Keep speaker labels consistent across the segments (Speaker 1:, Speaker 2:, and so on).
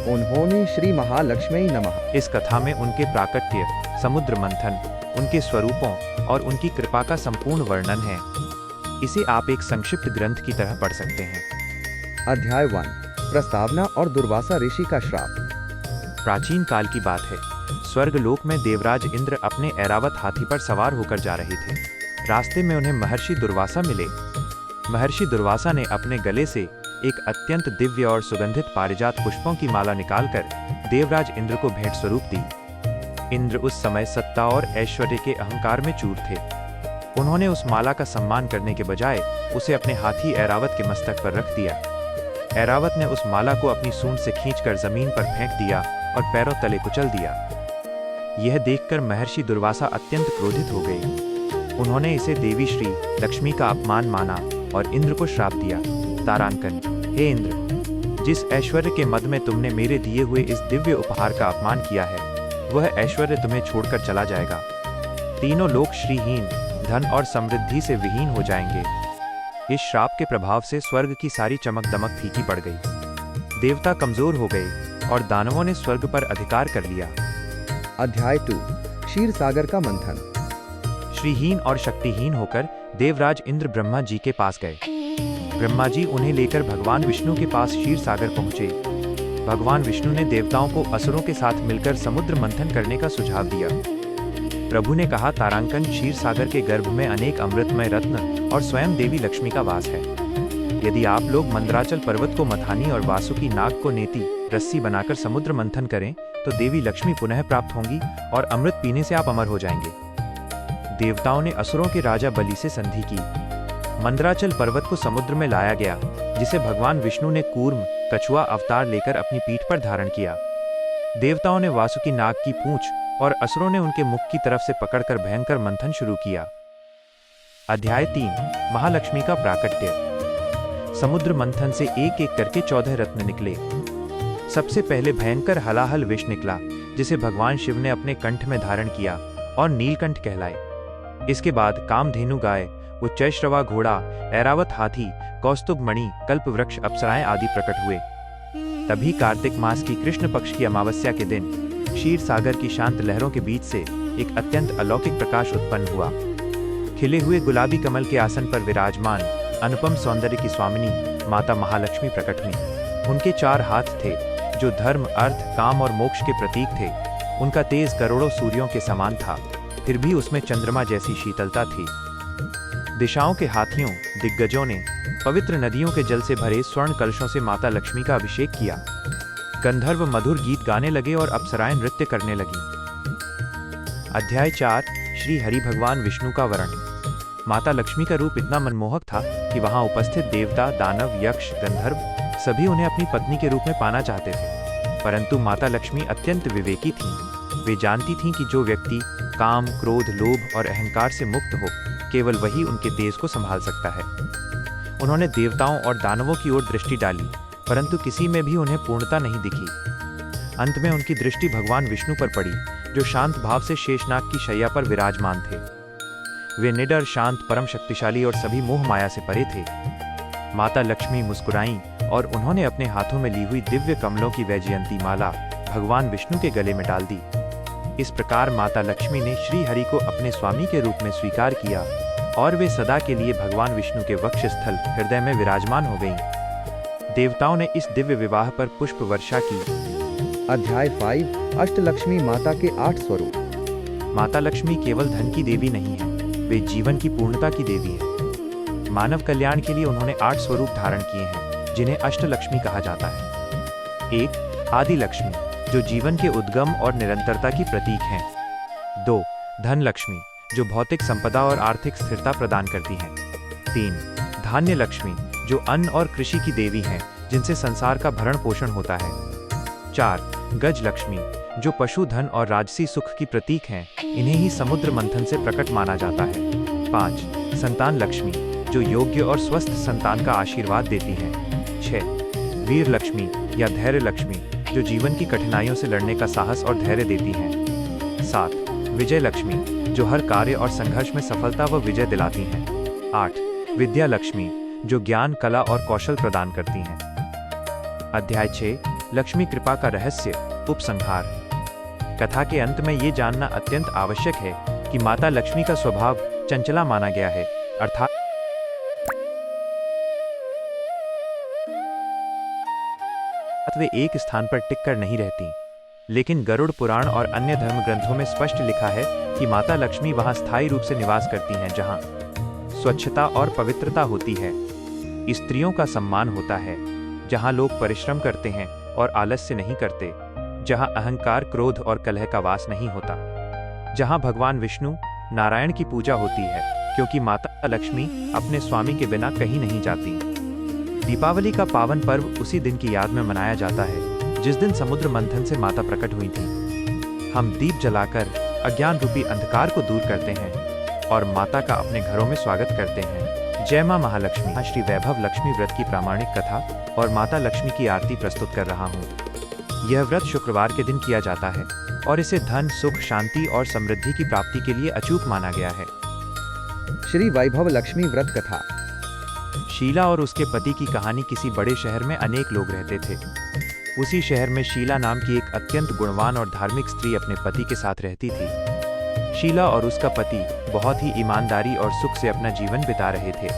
Speaker 1: उन्होंने श्री महालक्ष्मी नमः।
Speaker 2: इस कथा में उनके प्राकट्य, समुद्र मंथन, उनके स्वरूपों और उनकी कृपा का संपूर्ण वर्णन है। इसे आप एक संक्षिप्त ग्रंथ की तरह पढ़ सकते हैं।
Speaker 1: अध्याय 1 प्रस्तावना और दुर्वासा ऋषि का श्राप।
Speaker 2: प्राचीन काल की बात है। स्वर्गलोक में देवराज इंद्र अपने ऐरावत हाथी पर सवार होकर जा रहे थे। रास्ते में उन्हें महर्षि दुर्वासा मिले। महर्षि दुर्वासा ने अपने गले से एक अत्यंत दिव्य और सुगंधित पारिजात पुष्पों की माला निकालकर देवराज इंद्र को भेंट स्वरूप दी। इंद्र उस समय सत्ता और ऐश्वर्य के अहंकार में चूर थे। उन्होंने उस माला का सम्मान करने के बजाय उसे अपने हाथी ऐरावत के मस्तक पर रख दिया। ऐरावत ने उस माला को अपनी सूंड से खींचकर जमीन पर फेंक दिया और पैरों तले कुचल दिया। यह देखकर महर्षि दुर्वासा अत्यंत क्रोधित हो गए। उन्होंने इसे देवी श्री लक्ष्मी का अपमान माना और इंद्र को श्राप दिया। तारांकन। हे इंद्र, जिस ऐश्वर्य के मद में तुमने मेरे दिए हुए इस दिव्य उपहार का अपमान किया है, वह ऐश्वर्य तुम्हें छोड़कर चला जाएगा। तीनों लोक श्रीहीन, धन और समृद्धि से विहीन हो जाएंगे। इस श्राप के प्रभाव से स्वर्ग की सारी चमक दमक फीकी पड़ गई। देवता कमजोर हो गए और दानवों ने स्वर्ग पर अधिकार कर लिया।
Speaker 1: अध्याय 2 क्षीर सागर का मंथन।
Speaker 2: श्रीहीन और शक्तिहीन होकर देवराज इंद्र ब्रह्मा जी के पास गए। ब्रह्मा जी उन्हें लेकर भगवान विष्णु के पास क्षीर सागर पहुंचे। भगवान विष्णु ने देवताओं को असुरों के साथ मिलकर समुद्र मंथन करने का सुझाव दिया। प्रभु ने कहा, तारांकन, क्षीर सागर के गर्भ में अनेक अमृतमय रत्न और स्वयं देवी लक्ष्मी का वास है। यदि आप लोग मंदराचल पर्वत को मथानी और वासुकी नाग को नेति रस्सी बनाकर समुद्र मंथन करें तो देवी लक्ष्मी पुनः प्राप्त होंगी और अमृत पीने से आप अमर हो जाएंगे। देवताओं ने असुरों के राजा बलि से संधि की। मंदराचल पर्वत को समुद्र में लाया गया, जिसे भगवान विष्णु ने कूर्म कछुआ अवतार लेकर अपनी पीठ पर धारण किया। देवताओं ने वासुकी नाग की पूंछ और असुरों ने उनके मुख की तरफ से पकड़कर भयंकर मंथन शुरू किया। अध्याय 3 महालक्ष्मी का प्राकट्य। समुद्र मंथन से एक एक करके 14 रत्न निकले। सबसे पहले भयंकर हलाहल विष निकला, जिसे भगवान शिव ने अपने कंठ में धारण किया और नीलकंठ कहलाए। इसके बाद कामधेनु गाय, उच्चैश्रवा घोड़ा, ऐरावत हाथी, कौस्तुभ मणि, कल्प वृक्ष, अप्सराएं आदि प्रकट हुए। तभी कार्तिक मास की कृष्ण पक्ष की अमावस्या के दिन क्षीर सागर की शांत लहरों के बीच से एक अत्यंत अलौकिक प्रकाश उत्पन्न हुआ। खिले हुए गुलाबी कमल के आसन पर विराजमान अनुपम सौंदर्य की स्वामिनी माता महालक्ष्मी प्रकट हुई। उनके 4 हाथ थे, जो धर्म, अर्थ, काम और मोक्ष के प्रतीक थे। उनका तेज करोड़ों सूर्यों के समान था, फिर भी उसमें चंद्रमा जैसी शीतलता थी। दिशाओं के हाथियों, दिग्गजों ने पवित्र नदियों के जल से भरे स्वर्ण कलशों से माता लक्ष्मी का अभिषेक किया। गंधर्व मधुर गीत गाने लगे और अप्सराएं नृत्य करने लगीं। अध्याय 4 श्री हरि भगवान विष्णु का वर्ण। माता लक्ष्मी का रूप इतना मनमोहक था कि वहां उपस्थित देवता, दानव, यक्ष, गंधर्व सभी उन्हें अपनी पत्नी के रूप में पाना चाहते थे। परंतु माता लक्ष्मी अत्यंत विवेकी थीं। वे जानती थीं कि जो व्यक्ति काम, क्रोध, लोभ और अहंकार से मुक्त हो, केवल वही उनके तेज को संभाल सकता है। उन्होंने देवताओं और दानवों की ओर दृष्टि डाली, परंतु किसी में भी उन्हें पूर्णता नहीं दिखी। अंत में उनकी दृष्टि भगवान विष्णु पर पड़ी, जो शांत भाव से शेषनाग की शैया पर विराजमान थे। वे निडर, शांत, परम शक्तिशाली और सभी मोह माया से परे थे। माता लक्ष्मी मुस्कुराईं और उन्होंने अपने हाथों में ली हुई दिव्य कमलों की वैजयंती माला भगवान विष्णु के गले में डाल दी। इस प्रकार माता लक्ष्मी ने श्री हरि को अपने स्वामी के रूप में स्वीकार किया और वे सदा के लिए भगवान विष्णु के वक्षस्थल हृदय में विराजमान हो गईं। देवताओं ने इस दिव्य विवाह पर पुष्प वर्षा की।
Speaker 1: अध्याय 5 अष्टलक्ष्मी माता के 8 स्वरूप।
Speaker 2: माता लक्ष्मी केवल धन की देवी नहीं है, वे जीवन की पूर्णता की देवी है। मानव कल्याण के लिए उन्होंने 8 स्वरूप धारण किए हैं, जिन्हें अष्टलक्ष्मी कहा जाता है। 1 आदि लक्ष्मी, जो जीवन के उद्गम और निरंतरता की प्रतीक हैं। 2 धन लक्ष्मी, जो भौतिक संपदा और आर्थिक स्थिरता प्रदान करती हैं। 3 धान्य लक्ष्मी, जो अन्न और कृषि की देवी हैं, जिनसे संसार का भरण पोषण होता है। 4 गज लक्ष्मी, जो पशु, धन और राजसी सुख की प्रतीक हैं, इन्हें ही समुद्र मंथन से प्रकट माना जाता है। 5 संतान लक्ष्मी, जो योग्य और स्वस्थ संतान का आशीर्वाद देती हैं। 6 वीर लक्ष्मी या धैर्य लक्ष्मी, जो जीवन की कठिनाइयों से लड़ने का साहस और धैर्य देती हैं। 7 विजय लक्ष्मी, जो हर कार्य और संघर्ष में सफलता व विजय दिलाती हैं। 8 विद्या लक्ष्मी, जो ज्ञान, कला और कौशल प्रदान करती हैं। अध्याय 6 लक्ष्मी कृपा का रहस्य, उपसंहार। कथा के अंत में ये जानना अत्यंत आवश्यक है कि माता लक्ष्मी का स्वभाव चंचला माना गया है, अर्थात वे एक स्थान पर टिककर नहीं रहती। लेकिन गरुड़ पुराण और अन्य धर्म ग्रंथों में स्पष्ट लिखा है कि माता लक्ष्मी वहां स्थायी रूप से निवास करती हैं जहां स्वच्छता और पवित्रता होती है, स्त्रियों का सम्मान होता है, जहां लोग परिश्रम करते हैं और आलस्य नहीं करते, जहां अहंकार, क्रोध और कलह का वास नहीं होता, जहां भगवान विष्णु नारायण की पूजा होती है, क्योंकि माता लक्ष्मी अपने स्वामी के बिना कहीं नहीं जाती। दीपावली का पावन पर्व उसी दिन की याद में मनाया जाता है जिस दिन समुद्र मंथन से माता प्रकट हुई थी। हम दीप जलाकर अज्ञान रूपी अंधकार को दूर करते हैं और माता का अपने घरों में स्वागत करते हैं। जय मां महालक्ष्मी। श्री वैभव लक्ष्मी व्रत की प्रामाणिक कथा और माता लक्ष्मी की आरती प्रस्तुत कर रहा हूँ। यह व्रत शुक्रवार के दिन किया जाता है और इसे धन, सुख, शांति और समृद्धि की प्राप्ति के लिए अचूक माना गया है।
Speaker 1: श्री वैभव लक्ष्मी व्रत कथा।
Speaker 2: शीला और उसके पति की कहानी। किसी बड़े शहर में अनेक लोग रहते थे। उसी शहर में शीला नाम की एक अत्यंत गुणवान और धार्मिक स्त्री अपने पति के साथ रहती थी। शीला और उसका पति बहुत ही ईमानदारी और सुख से अपना जीवन बिता रहे थे।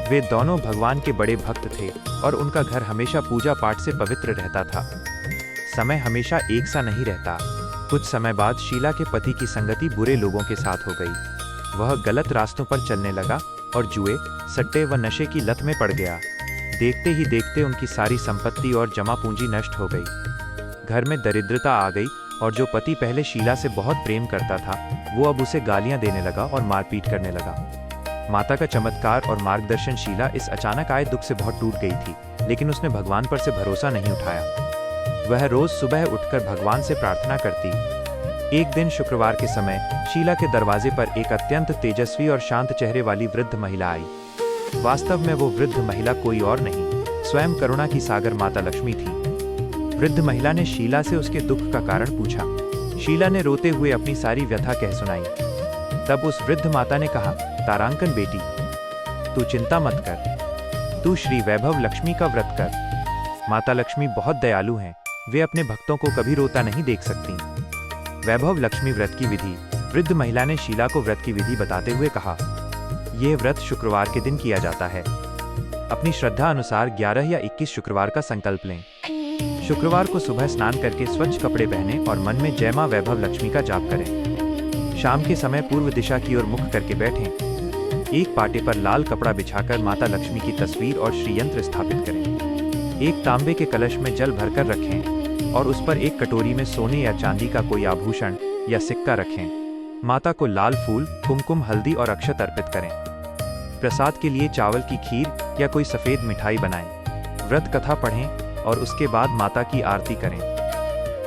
Speaker 2: वे दोनों भगवान के बड़े भक्त थे और उनका घर हमेशा पूजा पाठ से पवित्र रहता था। समय हमेशा एक सा नहीं रहता। कुछ समय बाद शीला के पति की संगति बुरे लोगों के साथ हो गई। वह गलत रास्तों पर चलने लगा और जुए, सट्टे व नशे की लत में पड़ गया। देखते ही देखते उनकी सारी संपत्ति और जमा पूंजी नष्ट हो गई। घर में दरिद्रता आ गई और जो पति पहले शीला से बहुत प्रेम करता था वो अब उसे गालियां देने लगा और मारपीट करने लगा। माता का चमत्कार और मार्गदर्शन। शीला इस अचानक आए दुख से बहुत टूट गई थी, लेकिन उसने भगवान पर से भरोसा नहीं उठाया। वह रोज सुबह उठकर भगवान से प्रार्थना करती। एक दिन शुक्रवार के समय शीला के दरवाजे पर एक अत्यंत तेजस्वी और शांत चेहरे वाली वृद्ध महिला आई। वास्तव में वो वृद्ध महिला कोई और नहीं, स्वयं करुणा की सागर माता लक्ष्मी थी। वृद्ध महिला ने शीला से उसके दुख का कारण पूछा। शीला ने रोते हुए अपनी सारी व्यथा कह सुनाई। तब उस वृद्ध माता ने कहा, तारांकन बेटी, तू चिंता मत कर, तू श्री वैभव लक्ष्मी का व्रत कर। माता लक्ष्मी बहुत दयालु हैं, वे अपने भक्तों को कभी रोता नहीं देख सकती। वैभव लक्ष्मी व्रत की विधि। वृद्ध महिला ने शीला को व्रत की विधि बताते हुए कहा, यह व्रत शुक्रवार के दिन किया जाता है। अपनी श्रद्धा अनुसार 11 या 21 शुक्रवार का संकल्प लें। शुक्रवार को सुबह स्नान करके स्वच्छ कपड़े पहने और मन में जय मां वैभव लक्ष्मी का जाप करें। शाम के समय पूर्व दिशा की ओर मुख करके बैठें। एक पाटे पर लाल कपड़ा बिछाकर माता लक्ष्मी की तस्वीर और श्री यंत्र स्थापित करें। एक तांबे के कलश में जल भरकर रखें और उस पर एक कटोरी में सोने या चांदी का कोई आभूषण या सिक्का रखें। माता को लाल फूल, कुमकुम, हल्दी और अक्षत अर्पित करें। प्रसाद के लिए चावल की खीर या कोई सफेद मिठाई बनाएं। व्रत कथा पढ़ें और उसके बाद माता की आरती करें।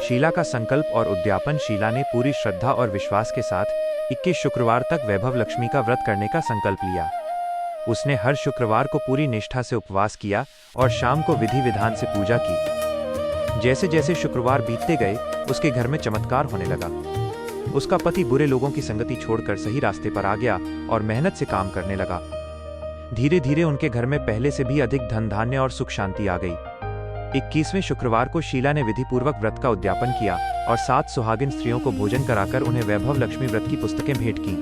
Speaker 2: शीला का संकल्प और उद्यापन। शीला ने पूरी श्रद्धा और विश्वास के साथ 21 शुक्रवार तक वैभव लक्ष्मी का व्रत करने का संकल्प लिया। उसने हर शुक्रवार को पूरी निष्ठा से उपवास किया और शाम को विधि विधान से पूजा की। जैसे जैसे शुक्रवार बीतते गए उसके घर में चमत्कार होने लगा। उसका पति बुरे लोगों की संगति छोड़कर सही रास्ते पर आ गया और मेहनत से काम करने लगा। धीरे धीरे उनके घर में पहले से भी अधिक धन धान्य और सुख शांति आ गई। 21वें शुक्रवार को शीला ने विधि पूर्वक व्रत का उद्यापन किया और 7 सुहागिन स्त्रियों को भोजन कराकर उन्हें वैभव लक्ष्मी व्रत की पुस्तकें भेंट की।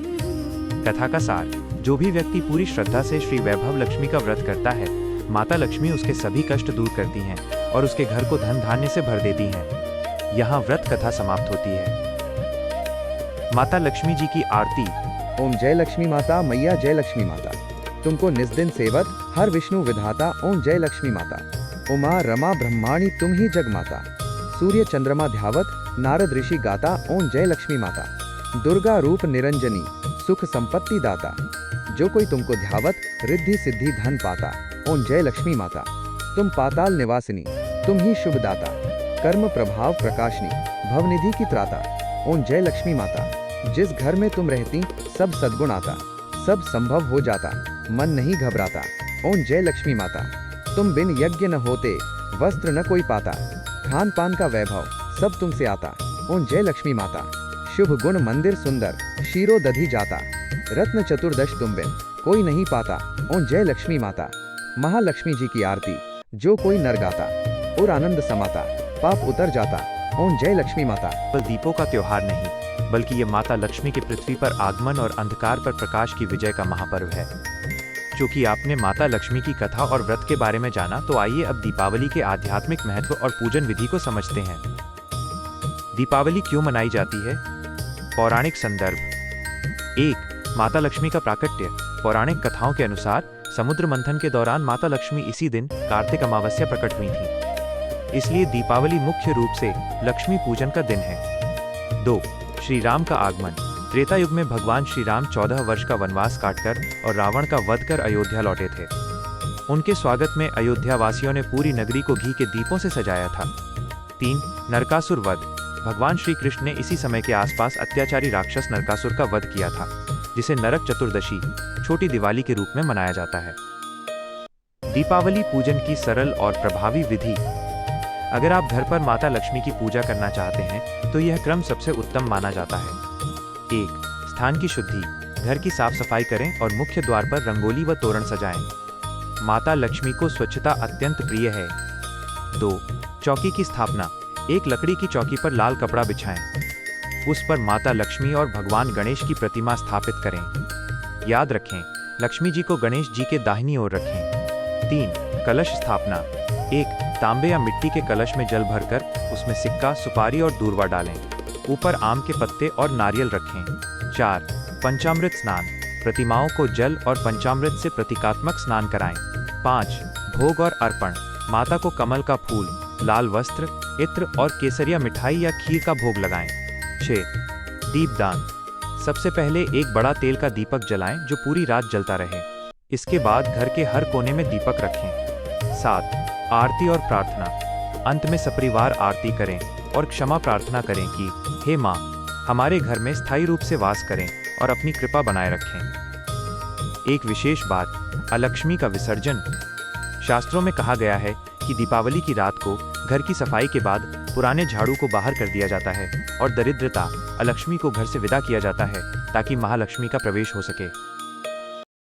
Speaker 2: कथा का सार। जो भी व्यक्ति पूरी श्रद्धा से श्री वैभव लक्ष्मी का व्रत करता है, माता लक्ष्मी उसके सभी कष्ट दूर करती हैं और उसके घर को धन धान्य से भर देती हैं। यहाँ व्रत कथा समाप्त होती है। माता लक्ष्मी जी की आरती।
Speaker 1: ओम जय लक्ष्मी माता, मैया जय लक्ष्मी माता, तुमको निस्दिन सेवत, हर विष्णु विधाता। ओम जय लक्ष्मी माता, उमा रमा ब्रह्माणी तुम ही जग माता, सूर्य चंद्रमा ध्यावत, नारद ऋषि गाता। ओम जय लक्ष्मी माता, दुर्गा रूप निरंजनी, सुख संपत्ति दाता, जो कोई तुमको ध्यावत, रिद्धि सिद्धि धन पाता। ओम जय लक्ष्मी माता, तुम पाताल निवासिनी, तुम ही शुभ दाता, कर्म प्रभाव प्रकाशनी, भवनिधि की त्राता। ओम जय लक्ष्मी माता, जिस घर में तुम रहती सब सद्गुण आता, सब संभव हो जाता, मन नहीं घबराता। ओम जय लक्ष्मी माता, तुम बिन यज्ञ न होते, वस्त्र न कोई पाता, खान पान का वैभव सब तुमसे आता। ओम जय लक्ष्मी माता, शुभ गुण मंदिर सुंदर, शीरो दधी जाता, रत्न चतुर्दश तुम बिन कोई नहीं पाता। ओम जय लक्ष्मी माता, महालक्ष्मी जी की आरती। जो कोई नर गाता और आनंद समाता, पाप उतर जाता। ओम जय लक्ष्मी माता।
Speaker 2: केवल दीपों का त्योहार नहीं, बल्कि ये माता लक्ष्मी के पृथ्वी पर आगमन और अंधकार पर प्रकाश की विजय का महापर्व है। क्योंकि आपने माता लक्ष्मी की कथा और व्रत के बारे में जाना, तो आइए अब दीपावली के आध्यात्मिक महत्व और पूजन विधि को समझते हैं। दीपावली क्यों मनाई जाती है? पौराणिक संदर्भ। 1. माता लक्ष्मी का प्राकट्य। पौराणिक कथाओं के अनुसार समुद्र मंथन के दौरान माता लक्ष्मी इसी दिन कार्तिक अमावस्या प्रकट हुई थी। इसलिए दीपावली मुख्य रूप से लक्ष्मी पूजन का दिन है। 2. श्री राम का आगमन। त्रेता युग में भगवान श्री राम 14 वर्ष का वनवास काटकर और रावण का वध कर अयोध्या लौटे थे। उनके स्वागत में अयोध्या वासियों ने पूरी नगरी को घी के दीपों से सजाया था। 3. नरकासुर वध। भगवान श्री कृष्ण ने इसी समय के आसपास अत्याचारी राक्षस नरकासुर का वध किया था, जिसे नरक चतुर्दशी, छोटी दिवाली के रूप में मनाया जाता है। दीपावली पूजन की सरल और प्रभावी विधि। अगर आप घर पर माता लक्ष्मी की पूजा करना चाहते हैं तो यह क्रम सबसे उत्तम माना जाता है। 1. स्थान की शुद्धि। घर की साफ सफाई करें और मुख्य द्वार पर रंगोली व तोरण सजाएं। माता लक्ष्मी को स्वच्छता अत्यंत प्रिय है। 2. चौकी की स्थापना। एक लकड़ी की चौकी पर लाल कपड़ा बिछाएं। उस पर माता लक्ष्मी और भगवान गणेश की प्रतिमा स्थापित करें। याद रखें, लक्ष्मी जी को गणेश जी के दाहिनी ओर रखें। 3. कलश स्थापना। एक तांबे या मिट्टी के कलश में जल भरकर उसमें सिक्का, सुपारी और दूर्वा डालें। ऊपर आम के पत्ते और नारियल रखें। 4. पंचामृत स्नान। प्रतिमाओं को जल और पंचामृत से प्रतीकात्मक स्नान कराएं। 5. भोग और अर्पण। माता को कमल का फूल, लाल वस्त्र, इत्र और केसरिया मिठाई या खीर का भोग लगाएं। 6. दीपदान। सबसे पहले एक बड़ा तेल का दीपक जलाएं जो पूरी रात जलता रहे। इसके बाद घर के हर कोने में दीपक रखें। 7. आरती और प्रार्थना। अंत में सपरिवार आरती करें और क्षमा प्रार्थना करें कि हे माँ, हमारे घर में स्थायी रूप से वास करें और अपनी कृपा बनाए रखें। एक विशेष बात, अलक्ष्मी का विसर्जन। शास्त्रों में कहा गया है कि दीपावली की रात को घर की सफाई के बाद पुराने झाड़ू को बाहर कर दिया जाता है और दरिद्रता, अलक्ष्मी को घर से विदा किया जाता है, ताकि महालक्ष्मी का प्रवेश हो सके।